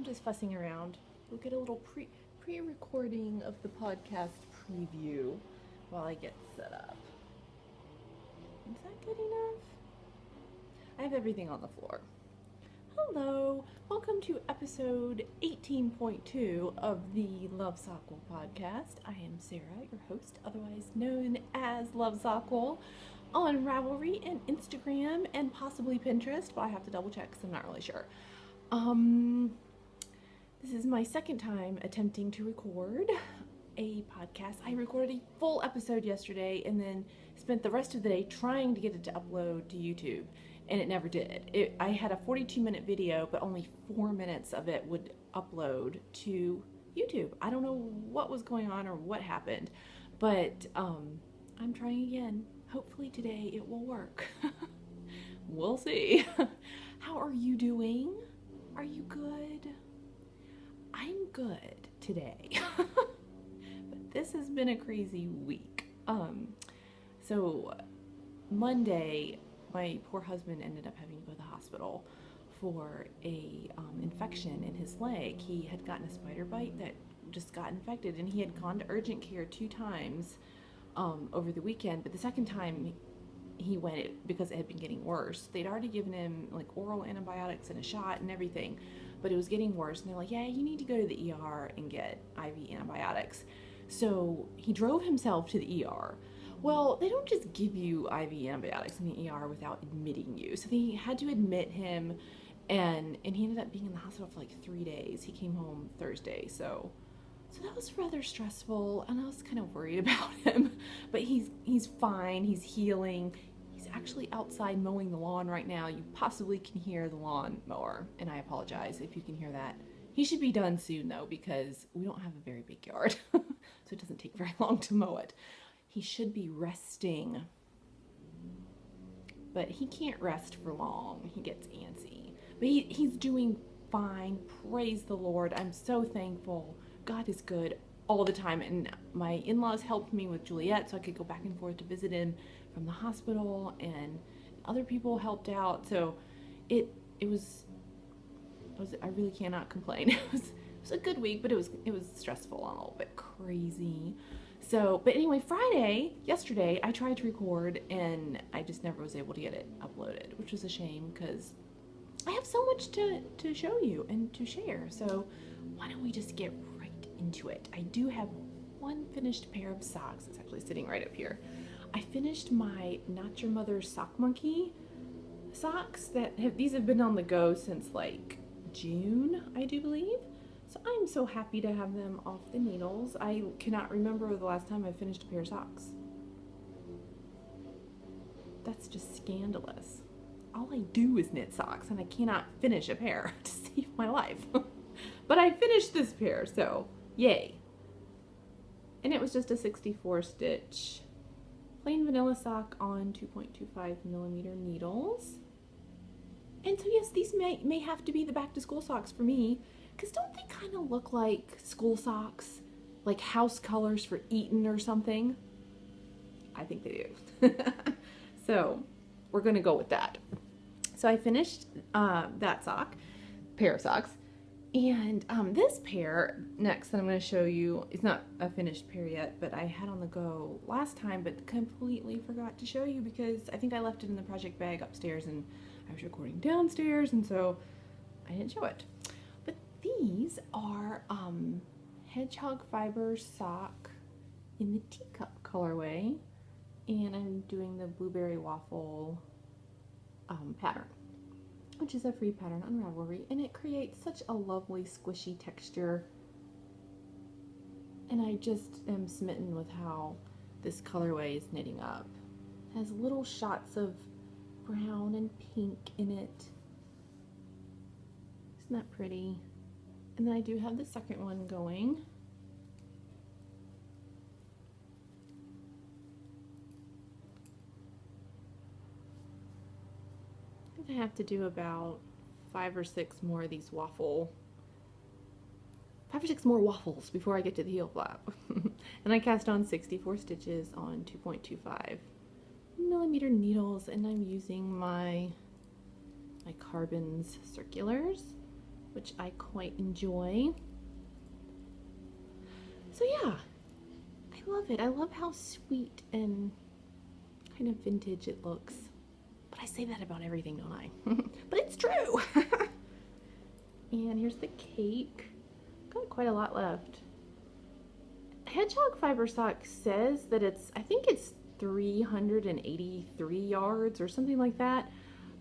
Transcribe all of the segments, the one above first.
I'm just fussing around. We'll get a little pre-recording of the podcast preview while I get set up. Is that good enough? I have everything on the floor. Hello, welcome to episode 18.2 of the LoveSockWool Podcast. I am Sarah, your host, otherwise known as LoveSockWool, on Ravelry and Instagram and possibly Pinterest, but I have to double check because I'm not really sure. This is my second time attempting to record a podcast. I recorded a full episode yesterday and then spent the rest of the day trying to get it to upload to YouTube, and it never did. I had a 42-minute video, but only 4 minutes of it would upload to YouTube. I don't know what was going on or what happened, but I'm trying again. Hopefully today it will work. We'll see. How are you doing? Are you good? I'm good today. But this has been a crazy week. So Monday, my poor husband ended up having to go to the hospital for a infection in his leg. He had gotten a spider bite that just got infected, and he had gone to urgent care 2 times over the weekend, but the second time he went because it had been getting worse. They'd already given him like oral antibiotics and a shot and everything, but it was getting worse, and they're like, yeah, you need to go to the ER and get IV antibiotics. So he drove himself to the ER. Well, they don't just give you IV antibiotics in the ER without admitting you. So they had to admit him, and he ended up being in the hospital for like 3 days. He came home Thursday, so that was rather stressful, and I was kind of worried about him. But he's fine, he's healing. He's actually outside mowing the lawn right now. You possibly can hear the lawn mower, and I apologize if you can hear that. He should be done soon though, because we don't have a very big yard, so it doesn't take very long to mow it. He should be resting, but he can't rest for long. He gets antsy, but he's doing fine. Praise the Lord. I'm so thankful. God is good all the time, and my in-laws helped me with Juliet so I could go back and forth to visit him from the hospital, and other people helped out, so it was I really cannot complain. It was a good week, but it was stressful and a little bit crazy. So, but anyway, yesterday, I tried to record and I just never was able to get it uploaded, which was a shame because I have so much to show you and to share. So why don't we just get right into it? I do have one finished pair of socks. It's actually sitting right up here. I finished my Not Your Mother's Sock Monkey socks these have been on the go since like June, I do believe. So I'm so happy to have them off the needles. I cannot remember the last time I finished a pair of socks. That's just scandalous. All I do is knit socks, and I cannot finish a pair to save my life. But I finished this pair, so yay. And it was just a 64 stitch plain vanilla sock on 2.25 millimeter needles. And so yes, these may have to be the back to school socks for me, because don't they kind of look like school socks? Like house colors for Eton or something? I think they do. So we're going to go with that. So I finished that pair of socks. And this pair next that I'm going to show you is not a finished pair yet, but I had on the go last time, but completely forgot to show you because I think I left it in the project bag upstairs and I was recording downstairs, and so I didn't show it. But these are hedgehog fiber sock in the teacup colorway, and I'm doing the blueberry waffle pattern, which is a free pattern on Ravelry, and it creates such a lovely squishy texture, and I just am smitten with how this colorway is knitting up. It has little shots of brown and pink in it. Isn't that pretty? And then I do have the second one going. I think I have to do about 5 or 6 more of these 5 or 6 more waffles before I get to the heel flap. And I cast on 64 stitches on 2.25 millimeter needles, and I'm using my Carbons circulars. which I quite enjoy. So yeah, I love it. I love how sweet and kind of vintage it looks. But I say that about everything, don't I? But it's true. And here's the cake. Got quite a lot left. Hedgehog fiber sock says that I think it's 383 yards or something like that.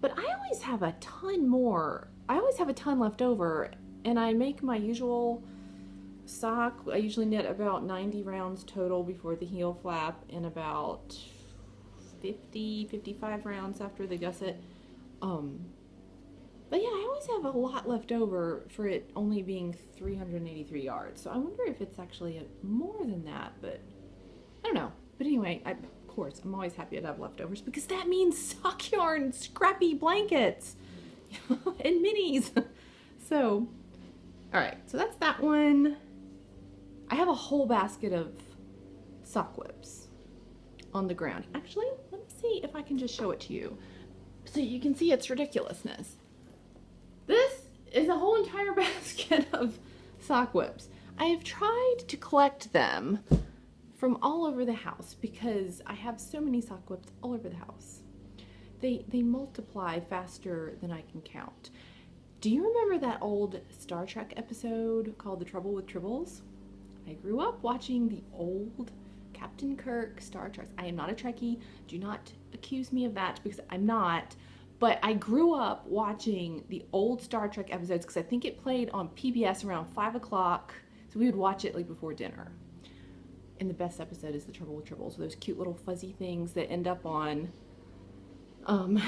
But I always have a ton more. I always have a ton left over, and I make my usual sock. I usually knit about 90 rounds total before the heel flap and about 55 rounds after the gusset. But yeah, I always have a lot left over for it only being 383 yards. So I wonder if it's actually more than that, but I don't know. But anyway, of course, I'm always happy to have leftovers because that means sock yarn, scrappy blankets, and minis. So, all right, so that's that one. I have a whole basket of sock whips on the ground. Actually, let me see if I can just show it to you so you can see its ridiculousness. This is a whole entire basket of sock whips. I have tried to collect them from all over the house because I have so many sock whips all over the house. They multiply faster than I can count. Do you remember that old Star Trek episode called The Trouble with Tribbles? I grew up watching the old Captain Kirk Star Trek. I am not a Trekkie. Do not accuse me of that because I'm not. But I grew up watching the old Star Trek episodes because I think it played on PBS around 5 o'clock. So we would watch it like before dinner. And the best episode is The Trouble with Tribbles, those cute little fuzzy things that end up on the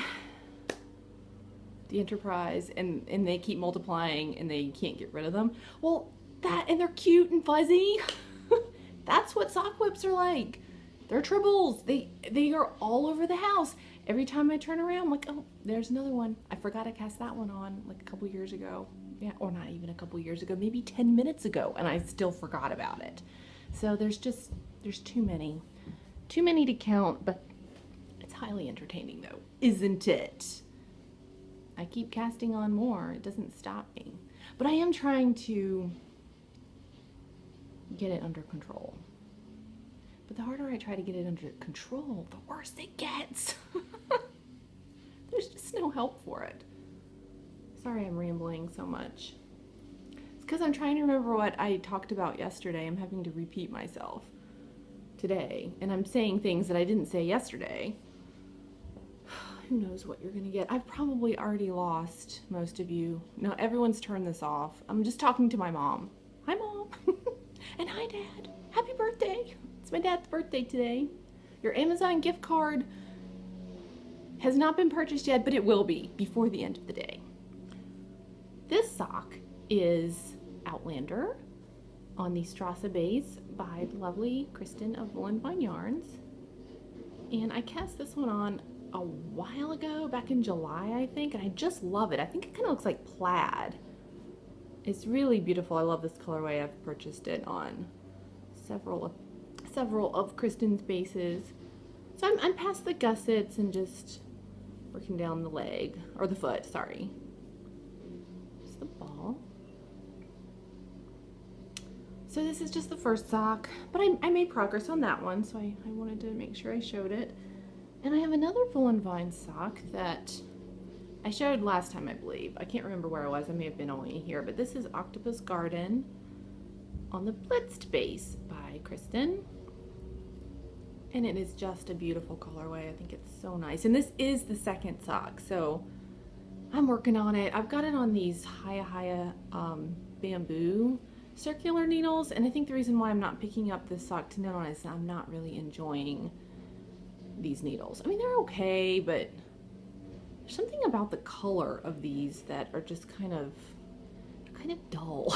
Enterprise and they keep multiplying and they can't get rid of them. Well, and they're cute and fuzzy. That's what sock whips are like. They're tribbles. They are all over the house. Every time I turn around, I'm like, oh, there's another one. I forgot I cast that one on like a couple years ago. Yeah, or not even a couple years ago, maybe 10 minutes ago, and I still forgot about it. So there's too many. Too many to count, but it's highly entertaining though, isn't it? I keep casting on more. It doesn't stop me. But I am trying to get it under control. But the harder I try to get it under control, the worse it gets. There's just no help for it. Sorry I'm rambling so much. It's because I'm trying to remember what I talked about yesterday. I'm having to repeat myself today. And I'm saying things that I didn't say yesterday. Who knows what you're going to get. I've probably already lost most of you. No, everyone's turned this off. I'm just talking to my mom. Hi, Mom. And hi, Dad. Happy birthday. It's my dad's birthday today. Your Amazon gift card has not been purchased yet, but it will be before the end of the day. This sock is Outlander on the Strasse base by the lovely Kristen of Wool and Vine Yarns. And I cast this one on a while ago, back in July, I think, and I just love it. I think it kind of looks like plaid. It's really beautiful. I love this colorway. I've purchased it on several of Kristen's bases. So I'm past the gussets and just working down the leg, or the foot, sorry. It's the ball. So this is just the first sock, but I made progress on that one, so I wanted to make sure I showed it. And I have another Wool and Vine sock that I showed last time, I believe. I can't remember where I was. I may have been only here, but this is Octopus Garden on the Blitzed base by Kristen. And it is just a beautiful colorway. I think it's so nice. And this is the second sock, so I'm working on it. I've got it on these Haya bamboo circular needles, and I think the reason why I'm not picking up this sock to knit on is I'm not really enjoying these needles. I mean, they're okay, but there's something about the color of these that are just kind of dull.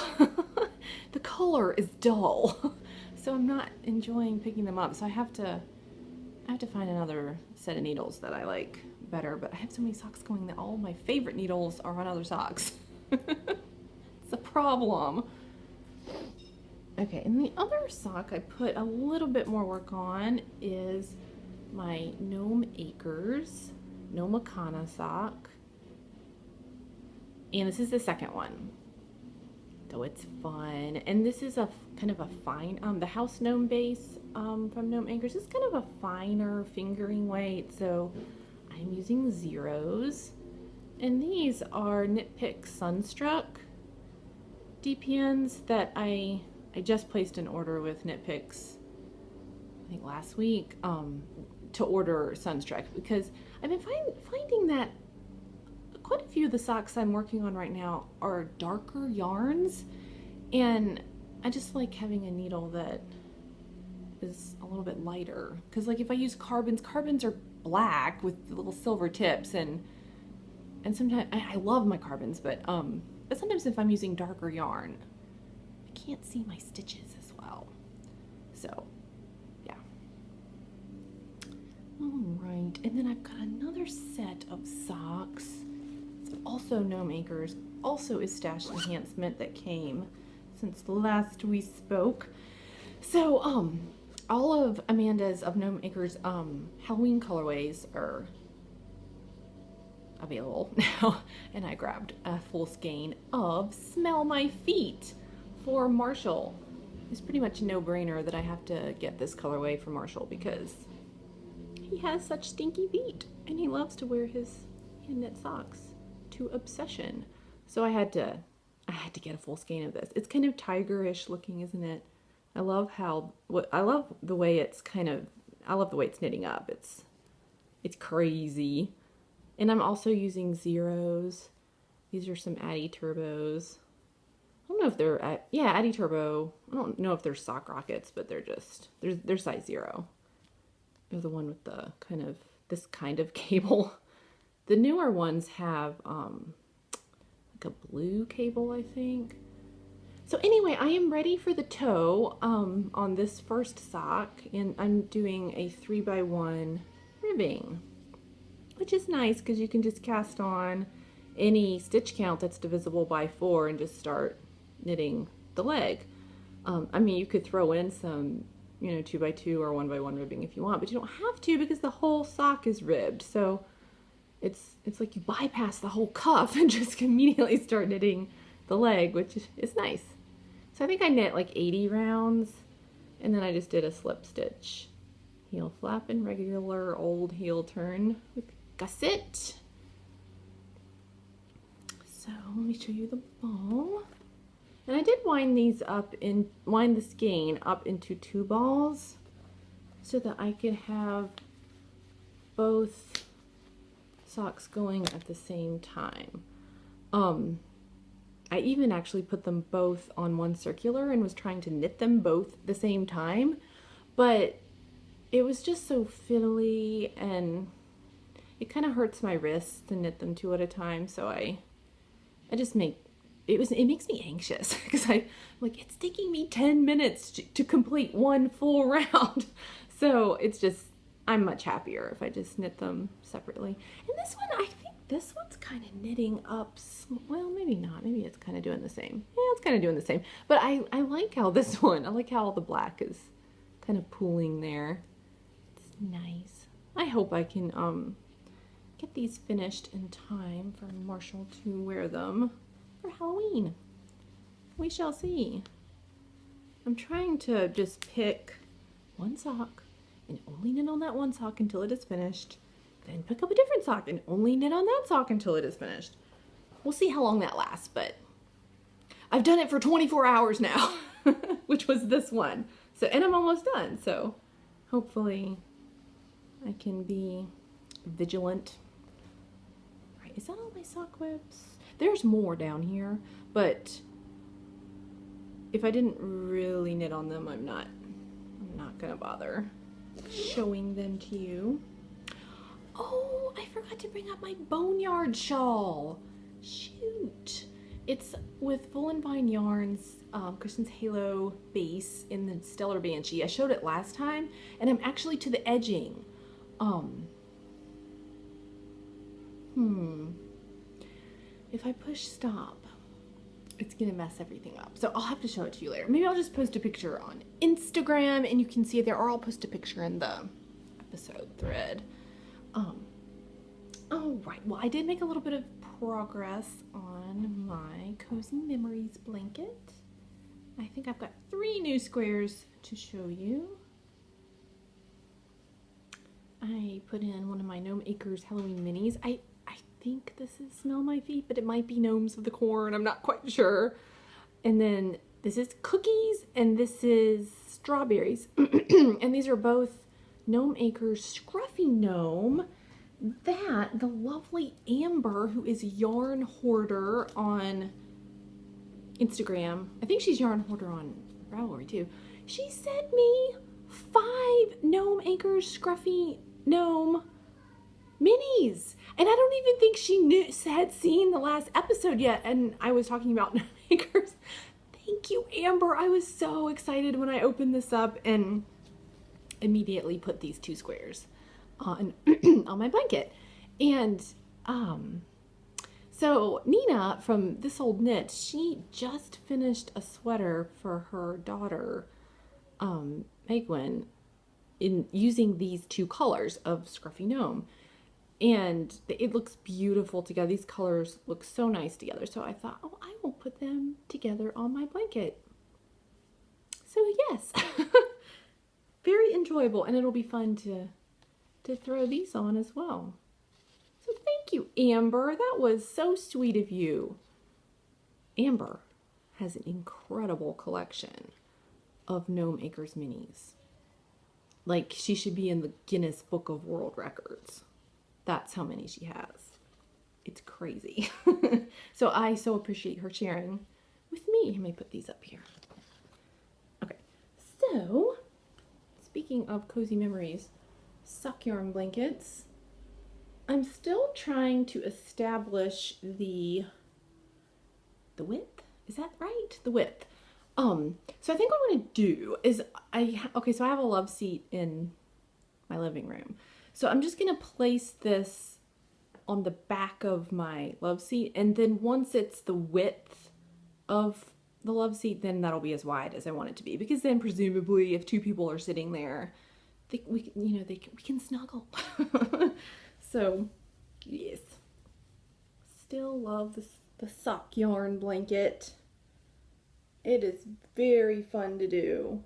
The color is dull. So I'm not enjoying picking them up. So I have to find another set of needles that I like better, but I have so many socks going that all my favorite needles are on other socks. It's a problem. Okay, and the other sock I put a little bit more work on is my Gnome Acres Nomacana sock. And this is the second one. So it's fun. And this is a kind of a fine, the House Gnome base from Gnome Anchors is kind of a finer fingering weight. So I'm using zeros. And these are Knit Pick Sunstruck DPNs that I just placed an order with Knit Picks, I think last week, to order Sunstruck, because I've been finding that quite a few of the socks I'm working on right now are darker yarns, and I just like having a needle that is a little bit lighter, because like if I use carbons are black with the little silver tips, and sometimes I love my carbons, but sometimes if I'm using darker yarn, I can't see my stitches as well. So yeah. All right, and then I've got another set of socks. It's also Gnome Anchors, also is Stash Enhancement that came since the last we spoke. So all of Amanda's of Gnome Anchors Halloween colorways are available now, and I grabbed a full skein of Smell My Feet for Marshall. It's pretty much a no-brainer that I have to get this colorway for Marshall because he has such stinky feet and he loves to wear his hand-knit socks to obsession. So I had to get a full skein of this. It's kind of tigerish looking, isn't it? I love the way it's knitting up. It's crazy. And I'm also using zeros. These are some Addy Turbos. I don't know if they're Addy Turbo. I don't know if they're sock rockets, but they're size 0. They're the one with the this kind of cable. The newer ones have like a blue cable, I think. So anyway, I am ready for the toe on this first sock, and I'm doing a 3x1 ribbing, which is nice because you can just cast on any stitch count that's divisible by 4 and just start knitting the leg. I mean, you could throw in some, 2x2 or 1x1 ribbing if you want, but you don't have to because the whole sock is ribbed. So it's like you bypass the whole cuff and just immediately start knitting the leg, which is nice. So I think I knit like 80 rounds, and then I just did a slip stitch, heel flap, and regular old heel turn with gusset. So let me show you the ball. And I did wind the skein up into 2 balls so that I could have both socks going at the same time. I even actually put them both on one circular and was trying to knit them both at the same time, but it was just so fiddly and it kind of hurts my wrists to knit them 2 at a time. So it makes me anxious because I'm like, it's taking me 10 minutes to complete one full round. So I'm much happier if I just knit them separately. And this one, I think this one's kind of knitting up, well, maybe not, maybe it's kind of doing the same. Yeah, it's kind of doing the same, but I like how this one, I like how all the black is kind of pooling there. It's nice. I hope I can get these finished in time for Marshall to wear them for Halloween. We shall see. I'm trying to just pick one sock and only knit on that one sock until it is finished. Then pick up a different sock and only knit on that sock until it is finished. We'll see how long that lasts, but I've done it for 24 hours now, which was this one. So, and I'm almost done. So hopefully I can be vigilant. All right, is that all my sock webs? There's more down here, but if I didn't really knit on them, I'm not gonna bother showing them to you. Oh, I forgot to bring up my Boneyard shawl. Shoot. It's with Full and Vine Yarns, Kristen's Halo base in the Stellar Banshee. I showed it last time, and I'm actually to the edging. If I push stop, it's gonna mess everything up. So I'll have to show it to you later. Maybe I'll just post a picture on Instagram and you can see it there, or I'll post a picture in the episode thread. All right, well, I did make a little bit of progress on my Cozy Memories blanket. I think I've got 3 new squares to show you. I put in one of my Gnome Acres Halloween minis. I think this is Smell My Feet, but it might be Gnomes of the Corn. I'm not quite sure. And then this is cookies, and this is strawberries. And these are both Gnome Acres Scruffy Gnome. That, the lovely Amber, who is Yarn Hoarder on Instagram. I think she's Yarn Hoarder on Ravelry too. She sent me 5 Gnome Acres Scruffy Gnome minis. And I don't even think she had seen the last episode yet. And I was talking about Gnome Acres. Thank you, Amber. I was so excited when I opened this up and immediately put these 2 squares on on my blanket. And so Nina from This Old Knit, she just finished a sweater for her daughter Megwin in using these 2 colors of Scruffy Gnome, and it looks beautiful together. These colors look so nice together, so I thought, oh, I will put them together on my blanket. So yes, very enjoyable, and it'll be fun to throw these on as well. So thank you, Amber. That was so sweet of you. Amber has an incredible collection of Gnome Acres minis. Like, she should be in the Guinness Book of World Records. That's how many she has. It's crazy. So I so appreciate her sharing with me. Let me put these up here. Okay, so speaking of cozy memories, sock yarn blankets. I'm still trying to establish the width. Is that right? The width. So I think what I'm going to do is so I have a love seat in my living room. So I'm just going to place this on the back of my love seat, and then once it's the width of the love seat, then that'll be as wide as I want it to be, because then presumably if 2 people are sitting there, we can snuggle. So yes, still love the sock yarn blanket. It is very fun to do.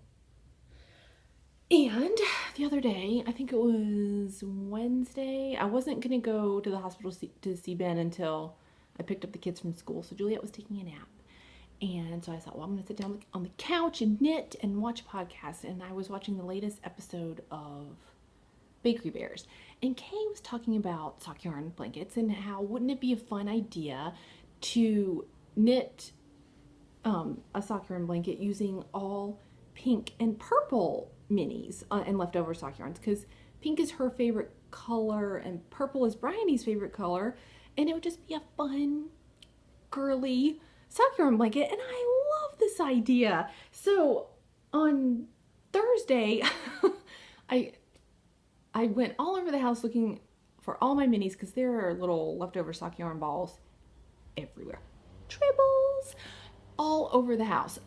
And the other day, I think it was Wednesday, I wasn't going to go to the hospital to see Ben until I picked up the kids from school. So Juliet was taking a nap. And so I thought, well, I'm going to sit down on the couch and knit and watch a podcast. And I was watching the latest episode of Bakery Bears. And Kay was talking about sock yarn blankets and how wouldn't it be a fun idea to knit a sock yarn blanket using all pink and purple minis and leftover sock yarns, because pink is her favorite color and purple is Bryony's favorite color, and it would just be a fun, girly sock yarn blanket, and I love this idea. So on Thursday, I went all over the house looking for all my minis, because there are little leftover sock yarn balls everywhere. Tribbles! All over the house.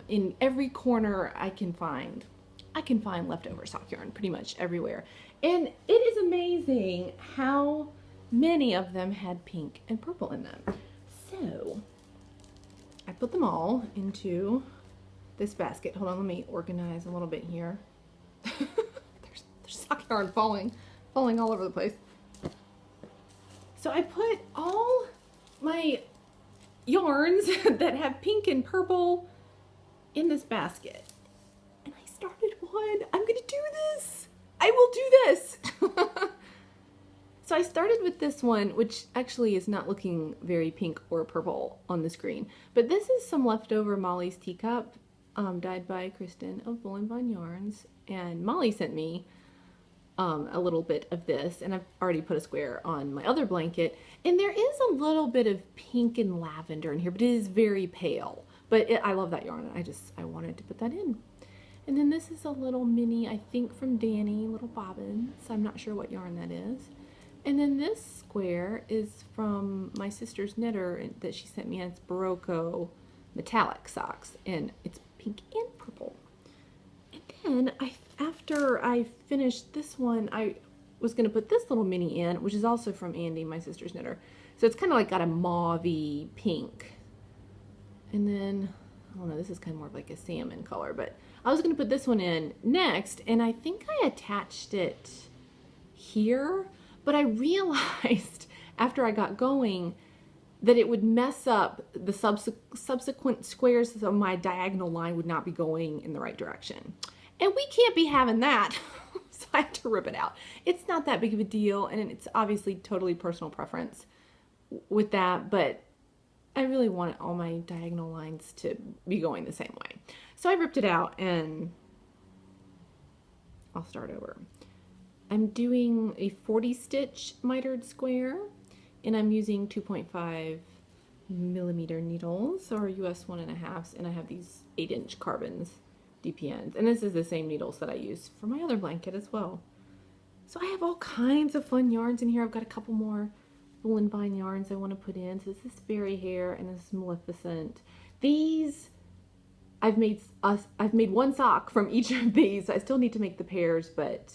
In every corner I can find leftover sock yarn pretty much everywhere. And it is amazing how many of them had pink and purple in them. So I put them all into this basket. Hold on, let me organize a little bit here. There's sock yarn falling all over the place. So I put all my yarns that have pink and purple in this basket. And I started one. I'm going to do this. I will do this. So I started with this one, which actually is not looking very pink or purple on the screen. But this is some leftover Molly's teacup, dyed by Kristen of Bull and Vine Yarns. And Molly sent me a little bit of this, and I've already put a square on my other blanket, and there is a little bit of pink and lavender in here, but it is very pale. But I love that yarn. I wanted to put that in. And then this is a little mini, I think from Danny, little bobbins. I'm not sure what yarn that is. And then this square is from my sister's knitter that she sent me, and it's Barocco metallic socks, and it's pink and purple. And then after I finished this one, I was going to put this little mini in, which is also from Andy, my sister's knitter. So it's kind of like got a mauve-y pink And then, I don't know, this is kind of more of like a salmon color, but I was going to put this one in next, and I think I attached it here, but I realized after I got going that it would mess up the subsequent squares, so my diagonal line would not be going in the right direction. And we can't be having that, so I had to rip it out. It's not that big of a deal, and it's obviously totally personal preference with that, but I really wanted all my diagonal lines to be going the same way. So I ripped it out, and I'll start over. I'm doing a 40 stitch mitered square, and I'm using 2.5 millimeter needles, or US 1.5, and I have these 8-inch carbons DPNs, and this is the same needles that I use for my other blanket as well. So I have all kinds of fun yarns in here. I've got a couple more woolen vine yarns I want to put in. So this is fairy hair and this is Maleficent. These I've made one sock from each of these. I still need to make the pairs, but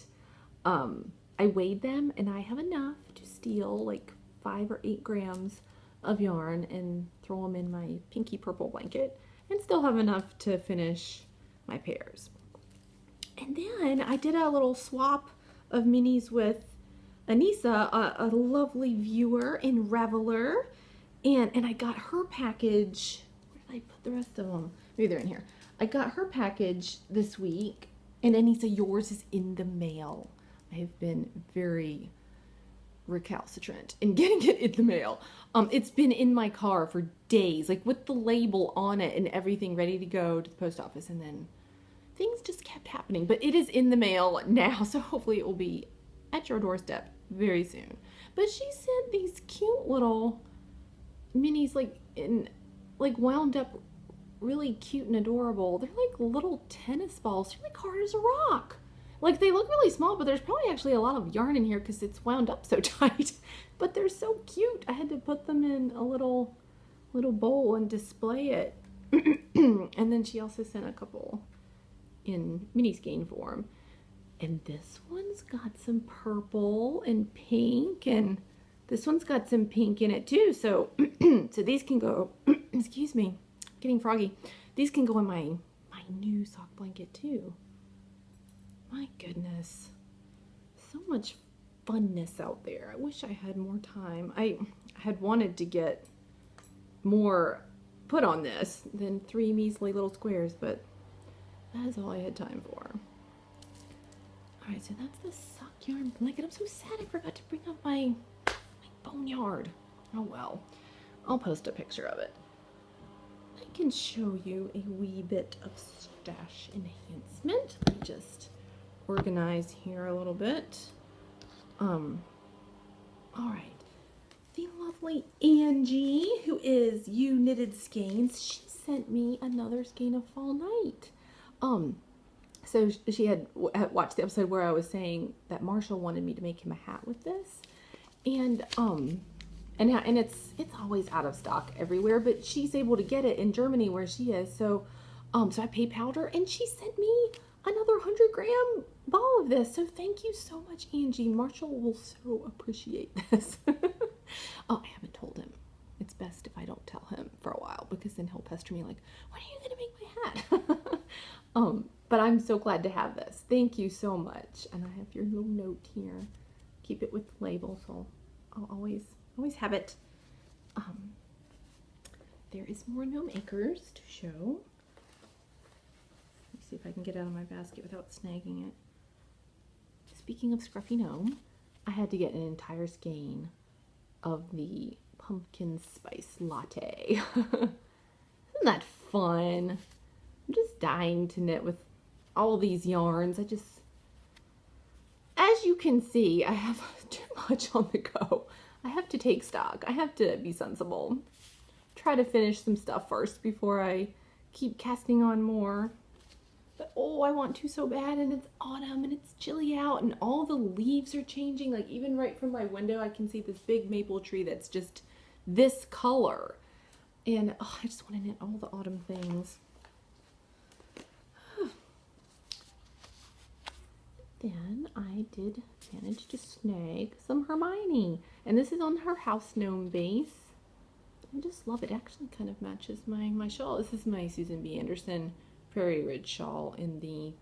I weighed them and I have enough to steal like 5 or 8 grams of yarn and throw them in my pinky purple blanket and still have enough to finish my pairs. And then I did a little swap of minis with Anissa, a lovely viewer and reveler, and I got her package. Where did I put the rest of them? Maybe they're in here. I got her package this week, and Anissa, yours is in the mail. I have been very recalcitrant in getting it in the mail. It's been in my car for days, like with the label on it and everything ready to go to the post office, and then things just kept happening. But it is in the mail now, so hopefully it will be at your doorstep very soon. But she sent these cute little minis, like wound up really cute and adorable. They're like little tennis balls. They're like hard as a rock. Like, they look really small, but there's probably actually a lot of yarn in here because it's wound up so tight. But they're so cute. I had to put them in a little bowl and display it. And then she also sent a couple in mini skein form. And this one's got some purple and pink, and this one's got some pink in it too. So, so these can go, excuse me, getting froggy. These can go in my new sock blanket too. My goodness, so much funness out there. I wish I had more time. I had wanted to get more put on this than 3 measly little squares, but that is all I had time for. Alright, so that's the sock yarn blanket. I'm so sad I forgot to bring up my boneyard. Oh well, I'll post a picture of it. I can show you a wee bit of stash enhancement. Let me just organize here a little bit. Alright. The lovely Angie, who is You Knitted Skeins, she sent me another skein of Fall Night. So she had watched the episode where I was saying that Marshall wanted me to make him a hat with this, and it's always out of stock everywhere, but she's able to get it in Germany where she is. So so I PayPal'd her, and she sent me another 100-gram ball of this. So thank you so much, Angie. Marshall will so appreciate this. Oh, I haven't told him. It's best if I don't tell him for a while, because then he'll pester me like, when are you gonna make my hat? But I'm so glad to have this. Thank you so much. And I have your little note here. Keep it with the label, so I'll always have it. There is more gnome acres to show. Let me see if I can get it out of my basket without snagging it. Speaking of scruffy gnome, I had to get an entire skein of the pumpkin spice latte. Isn't that fun? I'm just dying to knit with all these yarns. As you can see, I have too much on the go. I have to take stock. I have to be sensible. Try to finish some stuff first before I keep casting on more. But oh, I want to so bad, and it's autumn and it's chilly out and all the leaves are changing. Like, even right from my window, I can see this big maple tree that's just this color. And oh, I just want to knit all the autumn things. Then I did manage to snag some Hermione, and this is on her house gnome base. I just love it. It actually kind of matches my shawl. This is my Susan B. Anderson Prairie Ridge shawl in the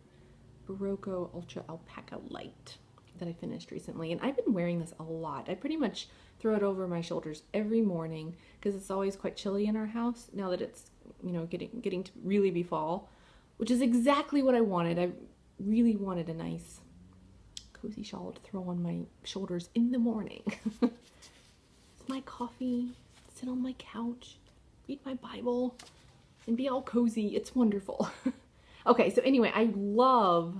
Barocco Ultra Alpaca Light that I finished recently. And I've been wearing this a lot. I pretty much throw it over my shoulders every morning because it's always quite chilly in our house now that it's, you know, getting to really be fall, which is exactly what I wanted. I really wanted a nice cozy shawl to throw on my shoulders in the morning. My coffee, sit on my couch, read my Bible, and be all cozy. It's wonderful. Okay, so anyway, I love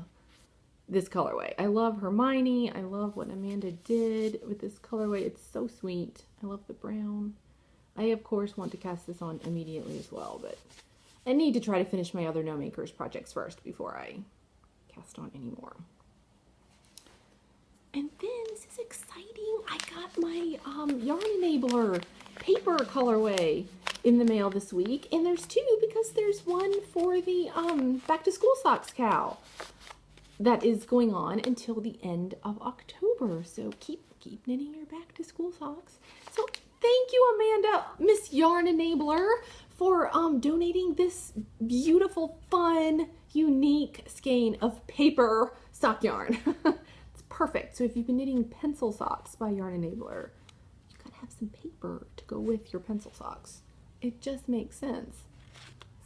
this colorway. I love Hermione. I love what Amanda did with this colorway. It's so sweet. I love the brown. I, of course, want to cast this on immediately as well, but I need to try to finish my other No Makers projects first before I cast on any more. And then, this is exciting, I got my Yarn Enabler paper colorway in the mail this week. And there's two because there's one for the Back to School Socks cow that is going on until the end of October. So keep knitting your Back to School socks. So thank you, Amanda, Miss Yarn Enabler, for donating this beautiful, fun, unique skein of paper sock yarn. Perfect. So if you've been knitting pencil socks by Yarn Enabler, you gotta have some paper to go with your pencil socks. It just makes sense.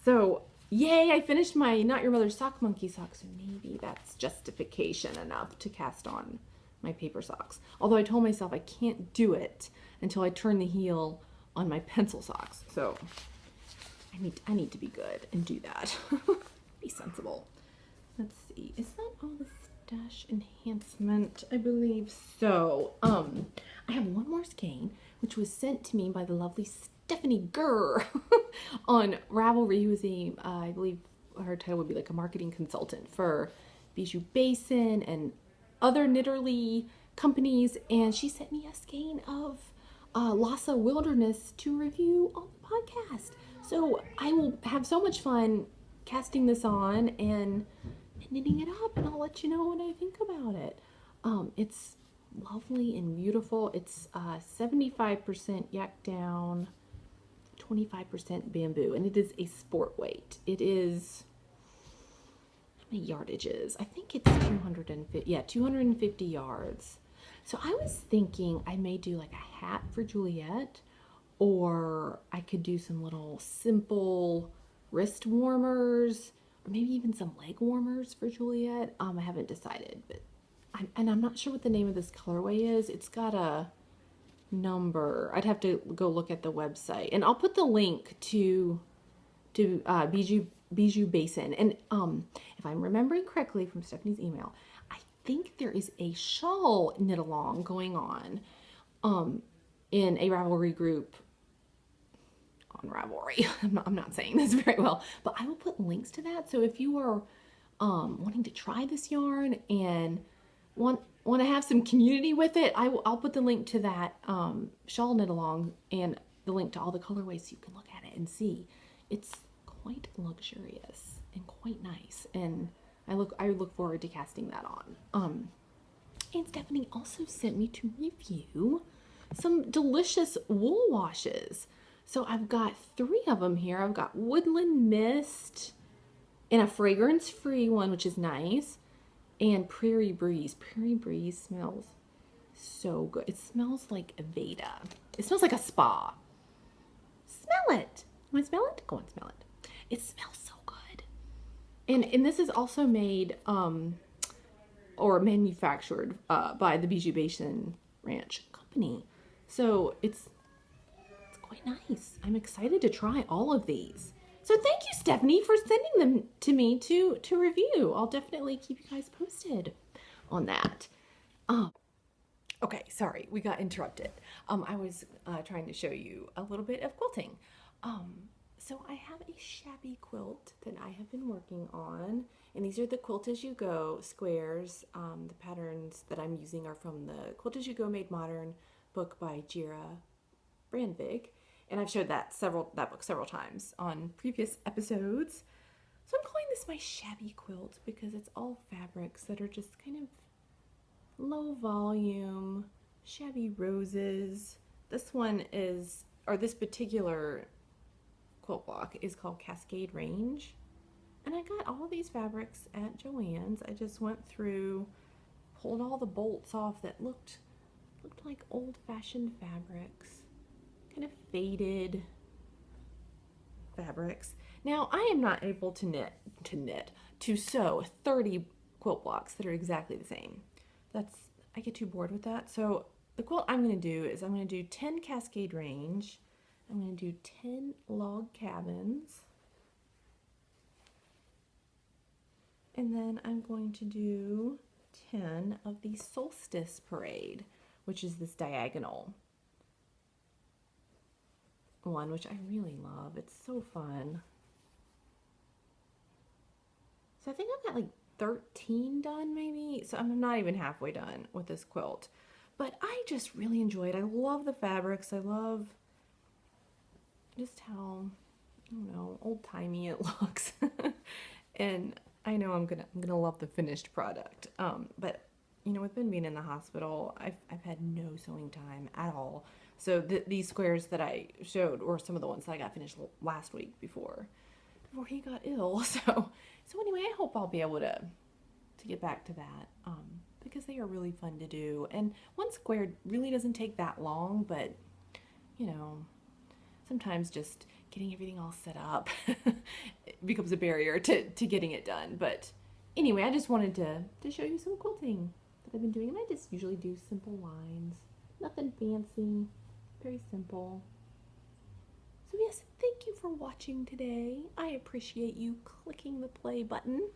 So yay, I finished my Not Your Mother's Sock Monkey socks. So maybe that's justification enough to cast on my paper socks. Although I told myself I can't do it until I turn the heel on my pencil socks. So I need to be good and do that. Be sensible. Let's see. Is that all the stash enhancement? I believe so. I have one more skein, which was sent to me by the lovely Stephanie Gurr on Ravelry, who is a, I believe her title would be like a marketing consultant for Bijou Basin and other knitterly companies. And she sent me a skein of Lhasa Wilderness to review on the podcast. So I will have so much fun casting this on and knitting it up, and I'll let you know what I think about it. It's lovely and beautiful. It's 75% yak down, 25% bamboo, and it is a sport weight. It is, how many yardages? I think it's 250 yards. So I was thinking I may do like a hat for Juliet, or I could do some little simple wrist warmers, or maybe even some leg warmers for Juliet. I haven't decided, but I'm not sure what the name of this colorway is. It's got a number. I'd have to go look at the website, and I'll put the link to Bijou Basin. And if I'm remembering correctly from Stephanie's email, I think there is a shawl knit along going on in a Ravelry group on Ravelry. I'm not saying this very well, but I will put links to that. So if you are wanting to try this yarn and want to have some community with it, I'll put the link to that shawl knit along and the link to all the colorways so you can look at it and see. It's quite luxurious and quite nice, and I look forward to casting that on. And Stephanie also sent me to review some delicious wool washes. So I've got 3 of them here. I've got Woodland Mist and a fragrance-free one, which is nice, and Prairie Breeze. Prairie Breeze smells so good. It smells like Veda. It smells like a spa. Smell it. Want to smell it? Go and smell it. It smells so good. And this is also made or manufactured by the Bijou Basin Ranch Company. So it's quite nice. I'm excited to try all of these. So thank you, Stephanie, for sending them to me to review. I'll definitely keep you guys posted on that. Okay, sorry, we got interrupted. I was trying to show you a little bit of quilting. So I have a shabby quilt that I have been working on, and these are the Quilt As You Go squares. The patterns that I'm using are from the Quilt As You Go Made Modern book by Jira Brandvig, and I've showed that book several times on previous episodes. So I'm calling this my shabby quilt because it's all fabrics that are just kind of low volume, shabby roses. This one or this particular quilt block is called Cascade Range. And I got all these fabrics at Joann's. I just went through, pulled all the bolts off that looked like old-fashioned fabrics, kind of faded fabrics. Now, I am not able to sew 30 quilt blocks that are exactly the same. I get too bored with that. So the quilt I'm going to do is I'm going to do 10 Cascade Range. I'm going to do 10 log cabins. And then I'm going to do 10 of the Solstice Parade, which is this diagonal one, which I really love. It's so fun. So I think I've got like 13 done maybe. So I'm not even halfway done with this quilt. But I just really enjoy it. I love the fabrics. I love just how, I don't know, old-timey it looks. And I know I'm gonna love the finished product. But you know, with Ben being in the hospital, I've had no sewing time at all. So these squares that I showed were some of the ones that I got finished last week before he got ill. So anyway, I hope I'll be able to get back to that because they are really fun to do. And one square really doesn't take that long, but you know, sometimes just getting everything all set up becomes a barrier to getting it done. But anyway, I just wanted to show you some quilting that I've been doing. And I just usually do simple lines, nothing fancy, very simple. So yes, thank you for watching today. I appreciate you clicking the play button,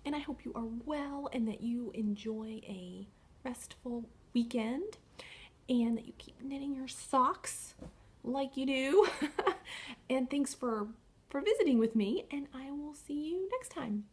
and I hope you are well and that you enjoy a restful weekend and that you keep knitting your socks like you do. And thanks for visiting with me, and I will see you next time.